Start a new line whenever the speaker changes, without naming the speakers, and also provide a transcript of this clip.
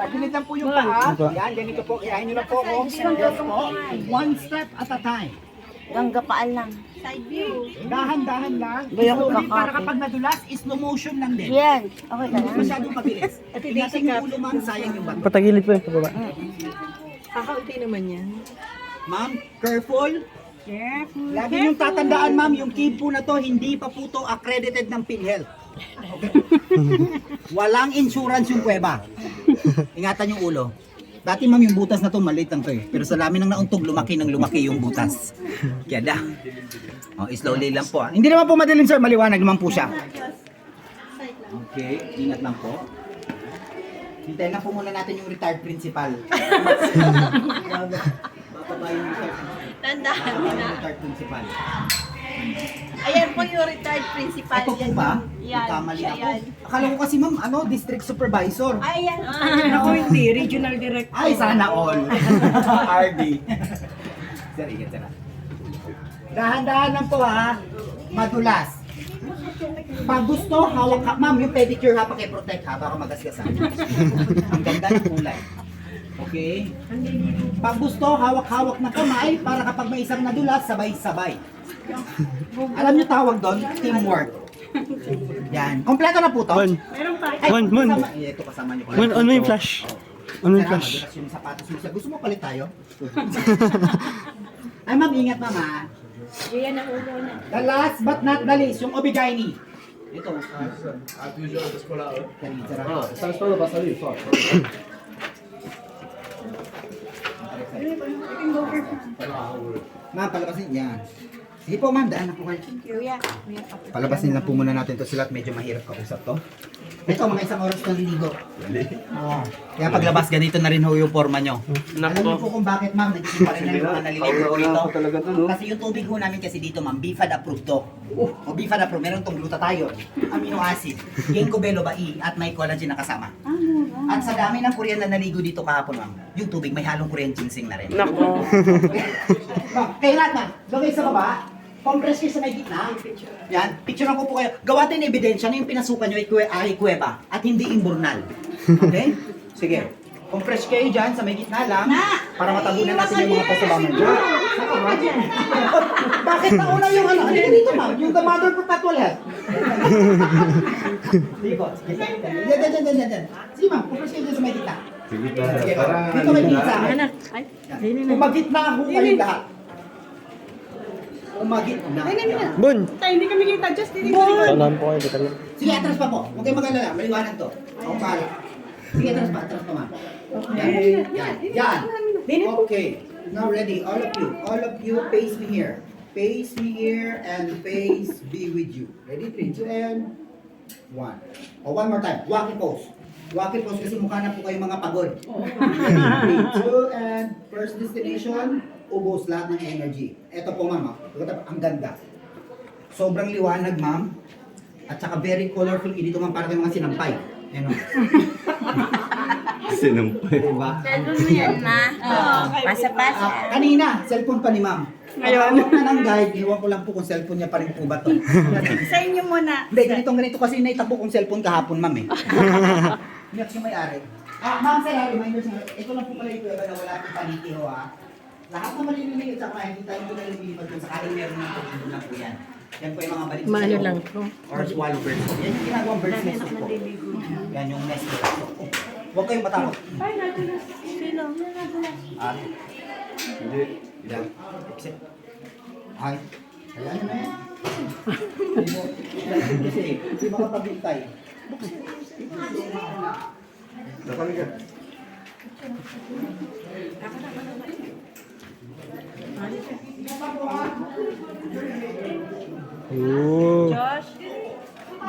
Tagilid lang po yung paa. Yan, ganito po. Kayahin nyo lang po ako. Yes po. One step at a time.
Ganggapaan lang.
Dahan-dahan lang.
Bayang
Slowly,
kakapit.
para kapag nadulas, slow motion lang din.
Yan. Okay ka lang.
Masyadong mabilis. Ingatan yung ulo, ma'am. Sayang yung bato.
Patagilid po yung pababa.
Kakauti naman yan.
Ma'am, careful. Lagi niyong tatandaan, ma'am, yung kimpo na to, hindi pa po to accredited ng PhilHealth. Okay? Walang insurance yung kuweba. Ingatan yung ulo. Dati, ma'am, yung butas na to, maliit lang to eh. Pero sa lamin ng nauntog, lumaki yung butas. Kaya da. Oh, slowly lang po. Hindi naman po madilim, sir. Maliwanag naman po siya. Okay, ingat lang po. Hintayin na po muna natin yung retired principal. Bababayin yung
Tandaan mo na.
retired principal.
Ayan po yung retired principal.
Ito po
Yan
ba?
yung- Yan.
Kamali
siya
ako.
yan.
Akala ko kasi ma'am, district supervisor.
Ayan.
Ako hindi. Regional director.
Ay, sana all. RD. Sir, ingat sir. Dahan-dahan lang po ha. Madulas. Pag gusto, hawak ka. Ma'am, yung pedicure ha, pakiprotect ha, baka magasgasan. Ang ganda ng kulay. Okay? Pag gusto, hawak-hawak na kamay para kapag may isang nadulas, sabay-sabay. Alam niyo tawag doon? Teamwork. Yan. Kompleto na po to.
Mon.
Ay,
Mon, Mon.
kasama- Eh, ito kasama niyo.
On mo yung flash. On mo yung flash.
Madulas yung sapatos mo. Gusto mo palit tayo? Ay, ma'am, ingat ma'am ha.
Yan ang ulo na.
The last but not the least, yung Obigaini. Ito. Ma'am, palabasin. Yan. Sige po ma'am, daan na po kayo.
Kuya.
Palabasin lang po muna natin to sila at medyo mahirap kausap to. Ito, mga isang oras na liligo. Oo. Kaya paglabas, ganito na rin ho yung forma nyo. Alam niyo po kung bakit ma'am, nagiging pa rin na yung mga naliligo ko ito. Kasi yung tubig ho namin kasi dito ma'am, BFAD approved to. O BFAD approved, meron tong glutathione, amino acid, ginkgo biloba E, at may collagen na kasama. At sa dami ng Korean na naligo dito kahapon ma'am, yung tubig may halong Korean ginseng na rin. Nako. Kaya lahat na, lagay sa baba, compress kayo sa may gitna. Yan, picturean ko po kayo. Gawa din ebidensya na yung pinasukan nyo ay kuweba at hindi imburnal. Okay? Sige. Compress kayo dyan sa may gitna lang para matabunan natin yung mga pasabangan dyan. Bakit nauna yung ano? Ano dito ma'am? Yung the mother perpetual health. Sige po. Yan. Sige ma'am, compress kayo dyan sa may gitna. Sige, dito may pizza. Umagitna ho kayong lahat. Umagitna.
Bon.
Hindi kami kita. Just
Sanahan po kayo. Dito lang.
Sige, atras pa po. Huwag kayong mag-alala. Maliwanag to. Ako pala. Sige, atras pa ma'am. Yan. Okay. Now ready, all of you, face me here. Face me here and face be with you. Ready? 3, 2, and 1. Oh, one more time. Walkie pose. Walkie pose kasi mukha na po kayo mga pagod. 3, 2, and first destination, ubos lahat ng energy. Ito po ma'am, ang ganda. Sobrang liwanag ma'am. At saka very colorful. Dito ma'am para kayong mga sinampay. Ano?
Sinampay.
Diba?
Cellphone mo yan, ma. Pasa-pasa.
Kanina, cellphone pa ni ma'am. Ngayon? Na ng guide, iwan ko lang po kung cellphone niya pa rin po ba to.
Sa inyo muna.
Hindi, ganito kasi naitakbo kong cellphone kahapon ma'am eh. Hindi ako yung may-ari. Ma'am, sir, reminder sa ito lang po pala yung kuweba na wala pong paniti ho ha. Lahat ng malililig at saka hindi tayo hindi na lumilipad kung sakaling meron ng tubo lang po yan. Yan po yung mga balik sa
Maano lang to.
or swallow birds. Yan yung ginagawang bird's nest po. Yan yung nest nila. Huwag kayong matakot.
Sino?
Hindi. Yan. Exit. Ay. Ayan na yan. Kasi, hindi makapagintay. Nakali ka.
Oo.